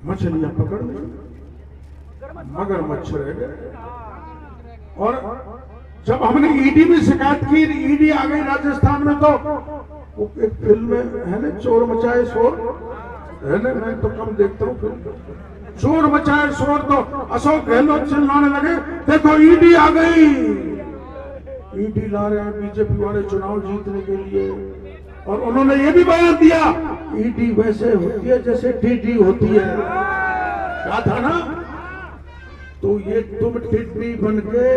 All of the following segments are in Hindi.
मछलियां पकड़ ली, मगरमच्छ रह गए। और जब हमने ईडी में शिकायत की, ईडी आ गई राजस्थान में, तो वो एक फिल्म में है ना, चोर मचाए शोर, है ना, मैं तो कम देखता हूँ फिल्म, चोर मचाए शोर, तो अशोक गहलोत चिल्लाने लगे देखो ईडी आ गई। ईडी ला रहे हैं बीजेपी वाले चुनाव जीतने के लिए। और उन्होंने ये भी बयान दिया ईडी वैसे होती है जैसे टीडी होती है, कहा था ना। तो ये तुम टिड्डी बन के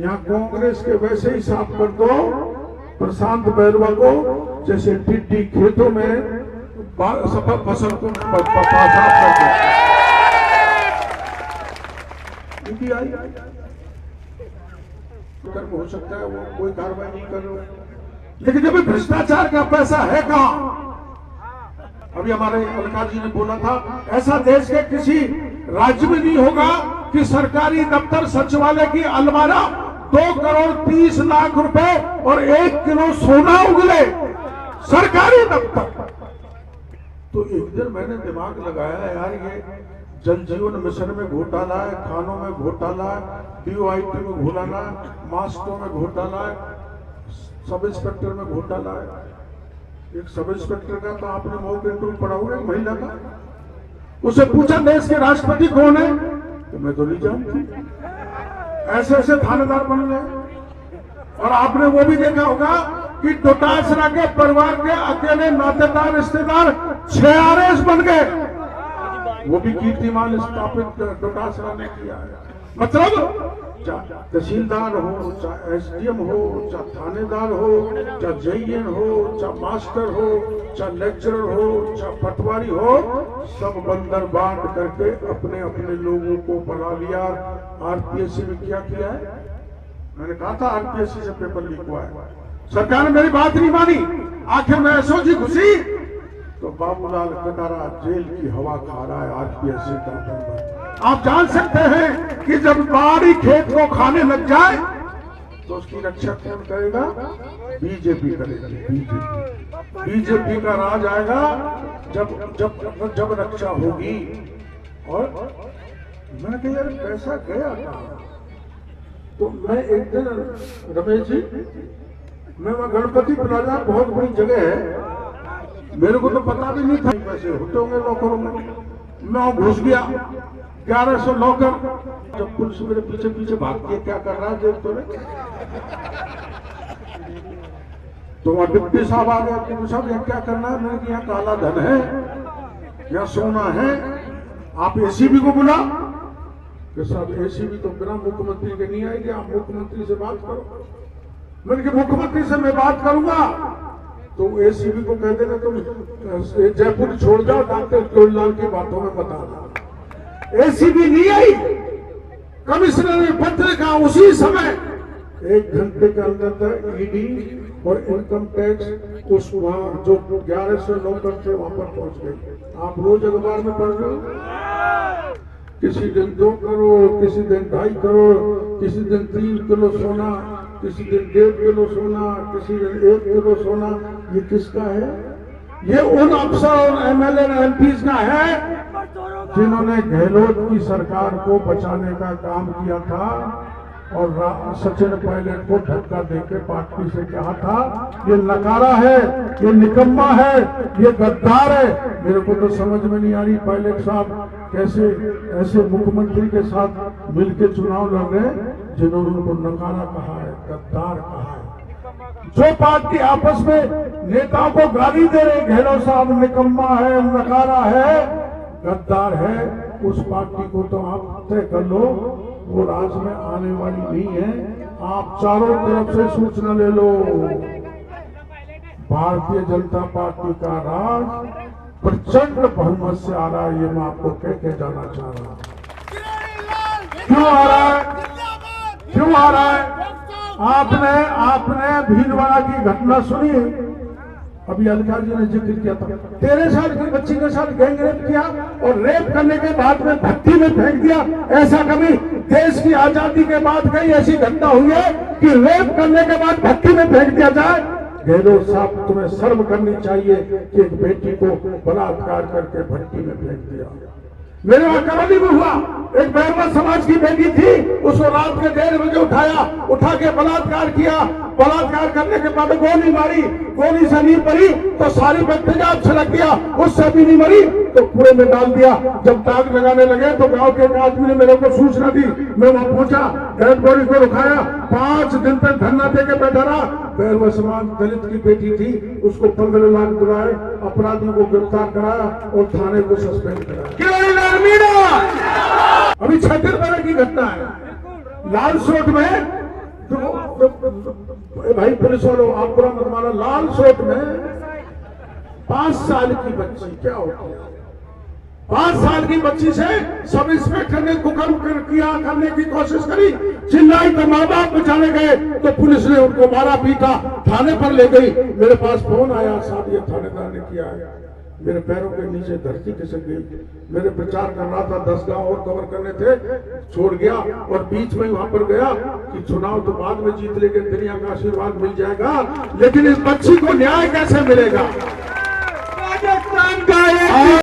यहाँ कांग्रेस के वैसे ही साफ कर दो प्रशांत बैरवा को, जैसे टिड्डी खेतों में फसल को साफ कर दो। ईडी आई, कर्म हो सकता है वो कोई कार्रवाई नहीं कर रहा, लेकिन जब भ्रष्टाचार का पैसा है कहां। अभी हमारे अलका जी ने बोला था ऐसा देश के किसी राज्य में नहीं होगा कि सरकारी दफ्तर सचिवालय की अलमारा 2,30,00,000 रुपए और 1 किलो सोना उगले, सरकारी दफ्तर। तो एक दिन मैंने दिमाग लगाया यार, ये जल जीवन मिशन में घोटाला है, खानों में घोटाला है, DOIT में घोटाला है, मास्टरों में घोटाला है, सब इंस्पेक्टर में घोटाला है। एक सब इंस्पेक्टर का तो आपने मॉक इंटरव्यू पढ़ा होगा, एक महिला का, उसे पूछा देश के राष्ट्रपति कौन है, तो मैं तो नहीं जानती। ऐसे ऐसे थानेदार बन गए। और आपने वो भी देखा होगा कि डोटासरा के परिवार के अकेले नातेदार रिश्तेदार 6 RS बन गए, वो भी कीर्तिमान स्थापित डोटासरा ने किया है। मतलब चाहे तहसीलदार हो, चाहे SDM हो, चाहे थानेदार हो, चाहे JN हो, चाहे मास्टर हो, चाहे लेक्चरर हो, चाहे पटवारी हो, सब बंदर बांट करके अपने अपने लोगों को बना लिया। RPSC में क्या किया है, मैंने कहा था RPSC से पेपर लीक हुआ है, सरकार ने मेरी बात नहीं मानी। आखिर में SOG घुसी तो बाबूलाल कटारा जेल की हवा खा रहा है RPSC का मेंबर। आप जान सकते हैं कि जब बाड़ी खेत को खाने लग जाए तो उसकी रक्षा कौन करेगा, बीजेपी करेगी। बीजेपी का राज आएगा जब जब जब रक्षा होगी। और मैंने कहा यार पैसा गया कहां। तो मैं एक दिन रमेश जी, मैं वहां गणपति प्लाजा बहुत बड़ी जगह है, मेरे को तो पता भी नहीं था पैसे होते होंगे लॉकरों में। मैं घुस गया, 1100 लॉकर। जब पुलिस मेरे पीछे पीछे भागती है क्या कर रहा है देख तो तो वहां डिप्टी साहब आ गया कि साहब यहाँ क्या करना है। मैंने कहा यहाँ काला धन है, यहाँ सोना है, आप ACB को बुला। कि साहब ACB तो बिना मुख्यमंत्री के नहीं आएगी, आप मुख्यमंत्री से बात करो। मैंने कहा मुख्यमंत्री से मैं बात करूंगा तो ACB को कह देना तुम जयपुर छोड़ जाओ, डॉक्टर जोड़ीलाल की बातों में बता दो। ACB नहीं आई, कमिश्नर ने पत्र लिखा उसी समय 1 घंटे के अंदर ED और इनकम टैक्स उस वहां जो 1100 नौकर थे वहां पर पहुंच गए। आप रोज अखबार में पढ़ रहे हो, किसी दिन 2 करोड़, किसी दिन 2.5 करोड़, किसी दिन 3 किलो सोना, किसी दिन 1.5 किलो सोना, किसी दिन 1 किलो सोना। ये किसका है? ये उन अफसर और MLA और MPs का है जिन्होंने गहलोत की सरकार को बचाने का काम किया था और सचिन पायलट को धक्का देकर पार्टी से कहा था ये नकारा है, ये निकम्मा है, ये गद्दार है। मेरे को तो समझ में नहीं आ रही पायलट साहब कैसे ऐसे मुख्यमंत्री के साथ मिलकर चुनाव लड़ रहे हैं जिन्होंने उनको नकारा कहा है, गद्दार कहा है। जो पार्टी आपस में नेताओं को गाली दे रहे, गहलोत साहब निकम्मा है, नकारा है, गद्दार है, उस पार्टी को तो आप तय कर लो, वो राज में आने वाली नहीं है। आप चारों तरफ से सूचना ले लो, भारतीय जनता पार्टी का राज प्रचंड बहुमत से आ रहा है। ये मैं आपको कह के जाना चाह रहा हूं। क्यों आ रहा है, क्यों आ रहा है? आपने भीलवाड़ा की घटना सुनी, अभी अलका जी ने जिक्र किया था। 13 साल की बच्ची के साथ गैंग रेप किया और रेप करने के बाद में भट्टी में फेंक दिया। ऐसा कभी देश की आजादी के बाद कई ऐसी घटना हुई है कि रेप करने के बाद भट्टी में फेंक दिया जाए। गहलोत साहब, तुम्हें शर्म करनी चाहिए कि एक बेटी को बलात्कार करके भट्टी में फेंक दिया। मेरे वहां करौली में हुआ, एक बैरवा समाज की बेटी थी, उसको रात के 1:30 बजे उठाया, उठा के बलात्कार किया। बलात्कार करने के बाद गोली मारी, गोली से नहीं पड़ी तो सारी तेजाब छिड़क दिया, उससे भी नहीं मरी तो कुएं में डाल दिया। जब ताक लगाने लगे तो गांव के एक आदमी ने मेरे को सूचना दी, मैं वहां पहुंचा, डेड बॉडी को रुकाया, 5 दिन तक धरना देके बैठा रहा। बैरवा समाज दलित की बेटी थी, उसको 15 लाख दिलाए, अपराधियों को गिरफ्तार कराया और थाने को सस्पेंड कराया। अभी 6 दिन पहले की घटना है, लाल सोट में भाई पुलिस वालों, आप पूरा मत मानो, लाल सोट में 5 साल की बच्ची, क्या हो गया, 5 साल की बच्ची से सब इंस्पेक्टर ने कुकर्म किया, करने की कोशिश करी, चिल्लाई तो माँ बाप बचाने गए तो पुलिस ने उनको मारा पीटा, थाने पर ले गई। मेरे पास फोन आया, साहब ये थानेदार ने किया है। मेरे पैरों के नीचे धरती खिसक गई। मेरे प्रचार कर रहा था, 10 गांव और कवर करने थे, छोड़ गया और बीच में वहां पर गया कि चुनाव तो बाद में जीत लेंगे, दुनिया का आशीर्वाद मिल जाएगा, लेकिन इस बच्ची को न्याय कैसे मिलेगा। राजस्थान का